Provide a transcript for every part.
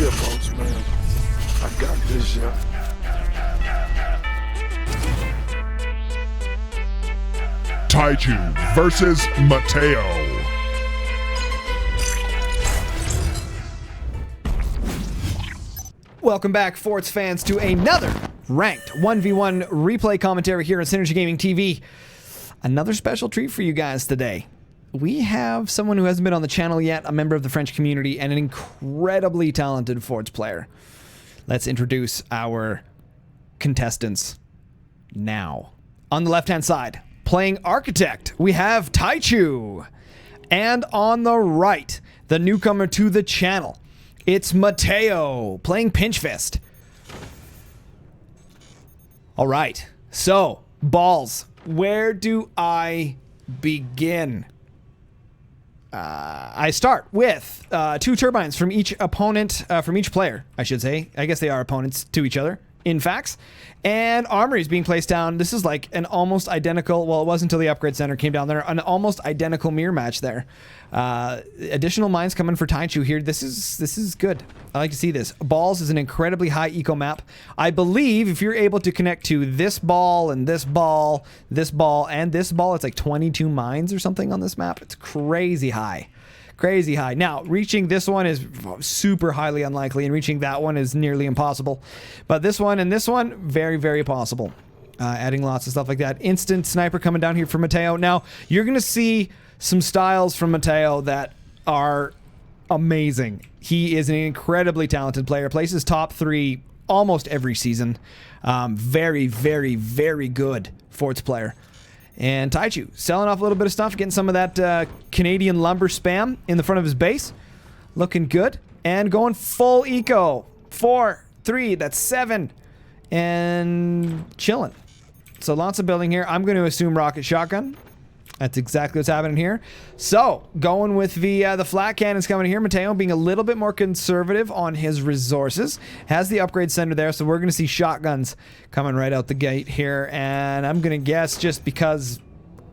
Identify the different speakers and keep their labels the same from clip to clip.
Speaker 1: chill, folks, man. I got this, yeah.
Speaker 2: Taichu versus Matteo.
Speaker 3: Welcome back, Forts fans, to another ranked 1v1 replay commentary here on SynergyGamingTV. Another special treat for you guys today. We have someone who hasn't been on the channel yet, a member of the French community, and an incredibly talented Forts player. Let's introduce our contestants now. On the left-hand side, playing Architect, we have Taichu. And on the right, the newcomer to the channel, it's Matteo, playing Pinch Fist. All right, so, balls. Where do I begin? I start with 2 turbines from each opponent, from each player, I should say. I guess they are opponents to each other, in facts. And armories being placed down. This is like an almost identical, well, it wasn't until the upgrade center came down there, an almost identical mirror match there. Additional mines coming for Taichu here. This is good. I like to see this. Balls is an incredibly high eco map. I believe if you're able to connect to this ball and this ball, this ball, and this ball, it's like 22 mines or something on this map. It's crazy high. Crazy high. Now, reaching this one is super highly unlikely, and reaching that one is nearly impossible. But this one and this one, very, very possible. Adding lots of stuff like that. Instant sniper coming down here for Matteo. Now, you're going to see some styles from Matteo that are amazing. He is an incredibly talented player. Places top 3 almost every season. Very, very, very good Forts player. And Taichu selling off a little bit of stuff, getting some of that Canadian lumber spam in the front of his base. Looking good. And going full eco. 4, 3, that's 7. And chilling. So lots of building here. I'm going to assume rocket shotgun. That's exactly what's happening here. So, going with the flat cannons coming here. Matteo being a little bit more conservative on his resources. Has the upgrade center there, so we're going to see shotguns coming right out the gate here. And I'm going to guess, just because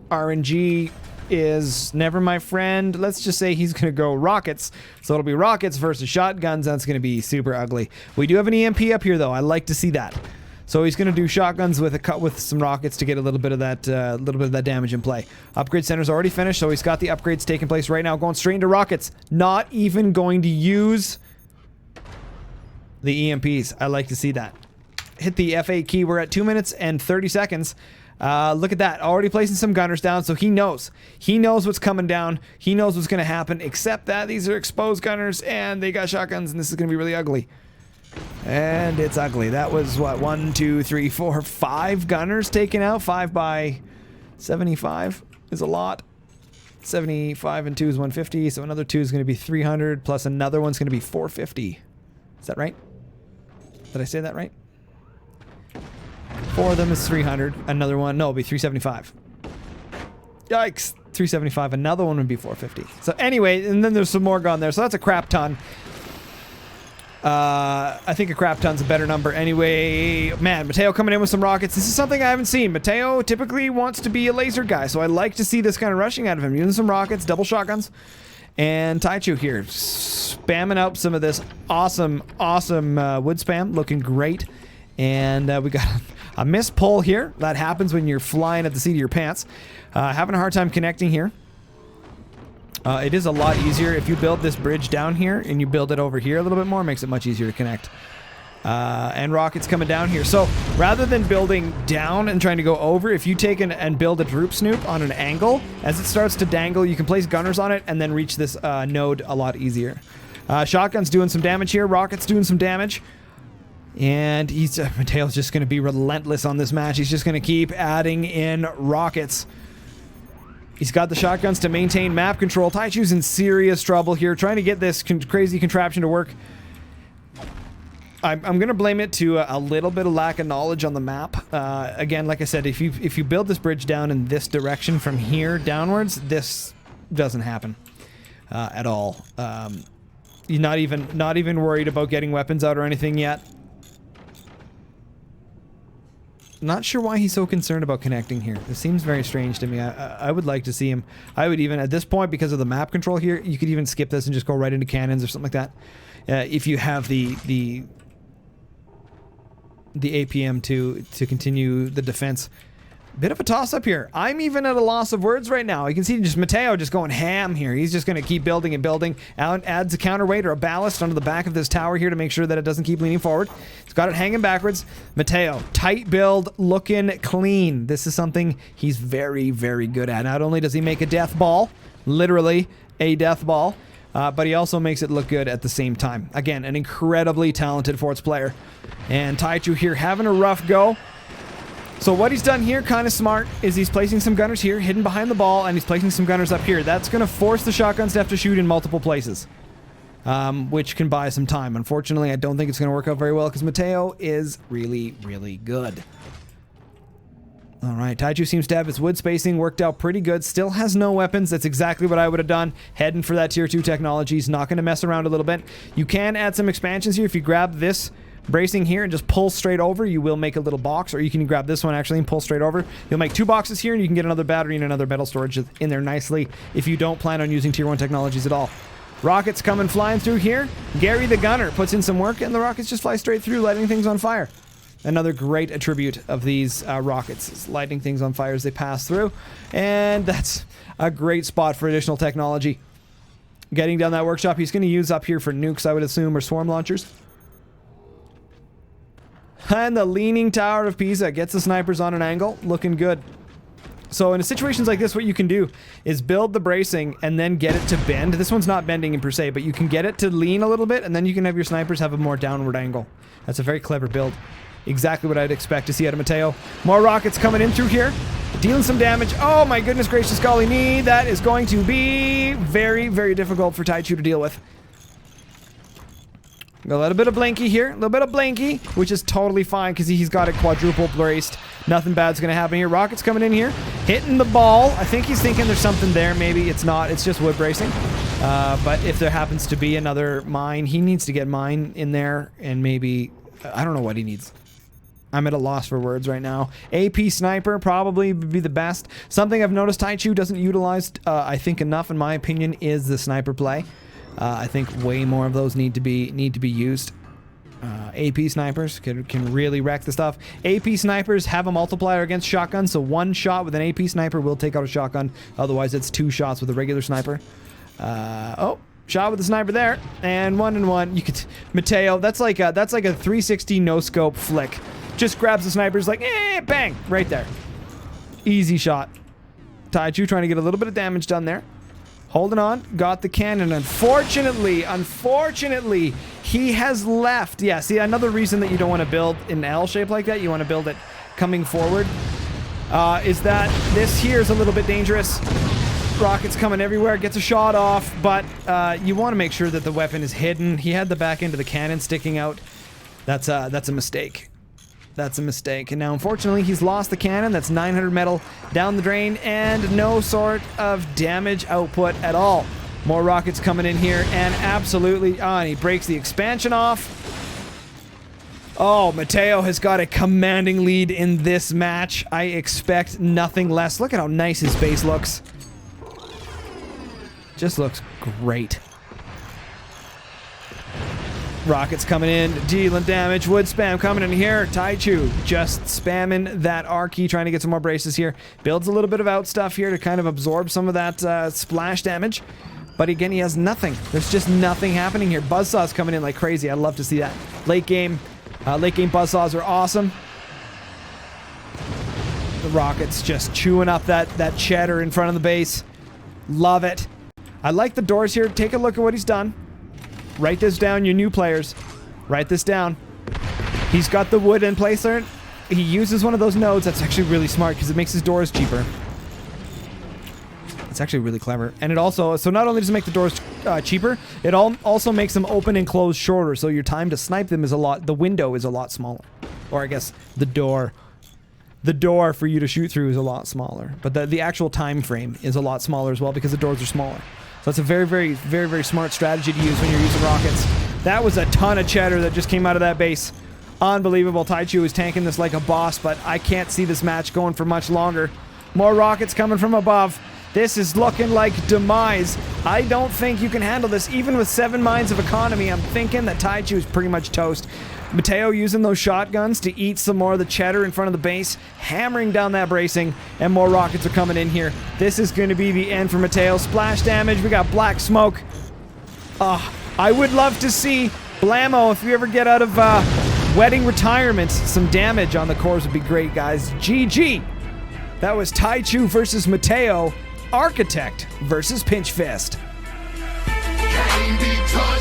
Speaker 3: RNG is never my friend, let's just say he's going to go rockets. So it'll be rockets versus shotguns. That's going to be super ugly. We do have an EMP up here, though. I like to see that. So he's going to do shotguns with some rockets to get a little bit of that damage in play. Upgrade center's already finished, so he's got the upgrades taking place right now, going straight into rockets. Not even going to use the EMPs. I like to see that. Hit the F8 key. We're at 2 minutes and 30 seconds. Look at that. Already placing some gunners down, so he knows. He knows what's coming down. He knows what's going to happen, except that these are exposed gunners, and they got shotguns, and this is going to be really ugly. And it's ugly. That was what, 1, 2, 3, 4, 5 gunners taken out. 5 by 75 is a lot. 75 and 2 is 150. So another 2 is going to be 300, plus another one's going to be 450. Is that right? Did I say that right? 4 of them is 300. Another one, no, it'll be 375. Yikes. 375. Another one would be 450. So anyway, and then there's some more gone there. So that's a crap ton. I think a crap ton's a better number. Anyway, man, Matteo coming in with some rockets. This is something I haven't seen. Matteo typically wants to be a laser guy, so I like to see this kind of rushing out of him. Using some rockets, double shotguns. And Taichu here, spamming out some of this awesome wood spam. Looking great. And we got a missed pull here. That happens when you're flying at the seat of your pants. Having a hard time connecting here. It is a lot easier if you build this bridge down here and you build it over here a little bit more. It makes it much easier to connect. And rockets coming down here. So rather than building down and trying to go over, if you take and build a droop snoop on an angle, as it starts to dangle, you can place gunners on it and then reach this node a lot easier. Shotgun's doing some damage here. Rockets doing some damage. And Mateo's just going to be relentless on this match. He's just going to keep adding in rockets. He's got the shotguns to maintain map control. Taichu's in serious trouble here, trying to get this crazy contraption to work. I'm going to blame it to a little bit of lack of knowledge on the map. Again, like I said, if you build this bridge down in this direction from here downwards, this doesn't happen at all. You're not even worried about getting weapons out or anything yet. Not sure why he's so concerned about connecting here. This seems very strange to me. I would like to see him. I would even, at this point, because of the map control here, you could even skip this and just go right into cannons or something like that. if you have the APM to continue the defense. Bit of a toss-up here. I'm even at a loss of words right now. You can see just Matteo just going ham here. He's just going to keep building and building. Adds a counterweight or a ballast onto the back of this tower here to make sure that it doesn't keep leaning forward. He's got it hanging backwards. Matteo, tight build, looking clean. This is something he's very, very good at. Not only does he make a death ball, literally a death ball, but he also makes it look good at the same time. Again, an incredibly talented forts player. And Taichu here having a rough go. So what he's done here, kind of smart, is he's placing some gunners here, hidden behind the ball, and he's placing some gunners up here. That's going to force the shotguns to have to shoot in multiple places, which can buy some time. Unfortunately, I don't think it's going to work out very well because Matteo is really, really good. All right, Taichu seems to have his wood spacing worked out pretty good. Still has no weapons. That's exactly what I would have done. Heading for that tier 2 technology. He's not going to mess around a little bit. You can add some expansions here if you grab this bracing here and just pull straight over. You will make a little box, or you can grab this one actually and pull straight over. You'll make 2 boxes here, and you can get another battery and another metal storage in there nicely if you don't plan on using tier 1 technologies at all. Rockets coming flying through here. Gary the gunner puts in some work, and the rockets just fly straight through, lighting things on fire. Another great attribute of these rockets is lighting things on fire as they pass through, and that's a great spot for additional technology. Getting down that workshop, he's going to use up here for nukes, I would assume, or swarm launchers. And the Leaning Tower of Pisa gets the snipers on an angle. Looking good. So in situations like this, what you can do is build the bracing and then get it to bend. This one's not bending in per se, but you can get it to lean a little bit, and then you can have your snipers have a more downward angle. That's a very clever build. Exactly what I'd expect to see out of Matteo. More rockets coming in through here. Dealing some damage. Oh my goodness gracious golly me. That is going to be very, very difficult for Taichu to deal with. A little bit of blinky here. A little bit of blinky, which is totally fine because he's got it quadruple braced. Nothing bad's going to happen here. Rockets coming in here. Hitting the ball. I think he's thinking there's something there. Maybe it's not. It's just wood bracing. But if there happens to be another mine, he needs to get mine in there. And maybe... I don't know what he needs. I'm at a loss for words right now. AP sniper probably would be the best. Something I've noticed Taichu doesn't utilize, I think, enough, in my opinion, is the sniper play. I think way more of those need to be used. AP snipers can really wreck the stuff. AP snipers have a multiplier against shotguns, so 1 shot with an AP sniper will take out a shotgun. Otherwise, it's 2 shots with a regular sniper. Oh, shot with the sniper there, and 1 and 1. You could Matteo. That's like a 360 no scope flick. Just grabs the snipers like bang right there. Easy shot. Taichu trying to get a little bit of damage done there. Holding on, got the cannon. Unfortunately, he has left. Yeah, see, another reason that you don't want to build in L shape like that, you want to build it coming forward, is that this here is a little bit dangerous. Rockets coming everywhere, gets a shot off, but you want to make sure that the weapon is hidden. He had the back end of the cannon sticking out. That's a mistake. That's a mistake. And now, unfortunately, he's lost the cannon. That's 900 metal down the drain and no sort of damage output at all. More rockets coming in here, and absolutely... and he breaks the expansion off. Oh, Matteo has got a commanding lead in this match. I expect nothing less. Look at how nice his base looks. Just looks great. Rockets coming in, dealing damage. Wood spam coming in here. Taichu just spamming that R key, trying to get some more braces here. Builds a little bit of out stuff here to kind of absorb some of that splash damage. But again, he has nothing. There's just nothing happening here. Buzzsaws coming in like crazy. I'd love to see that. Late game buzzsaws are awesome. The Rockets just chewing up that cheddar in front of the base. Love it. I like the doors here. Take a look at what he's done. Write this down, you new players. Write this down. He's got the wood in place there. He uses one of those nodes. That's actually really smart because it makes his doors cheaper. It's actually really clever. And it also, so not only does it make the doors cheaper, it also makes them open and close shorter. So your time to snipe them is the window is a lot smaller. Or I guess the door for you to shoot through is a lot smaller. But the actual time frame is a lot smaller as well because the doors are smaller. So it's a very, very, very, very smart strategy to use when you're using rockets. That was a ton of cheddar that just came out of that base. Unbelievable. Taichu is tanking this like a boss, but I can't see this match going for much longer. More rockets coming from above. This is looking like demise. I don't think you can handle this. Even with 7 mines of economy, I'm thinking that Taichu is pretty much toast. Matteo using those shotguns to eat some more of the cheddar in front of the base, hammering down that bracing, and more rockets are coming in here. This is going to be the end for Matteo. Splash damage. We got black smoke. I would love to see Blammo, if you ever get out of wedding retirement, some damage on the cores would be great, guys. GG. That was Taichu versus Matteo. Architect versus Pinchfist.
Speaker 1: Can't be touched.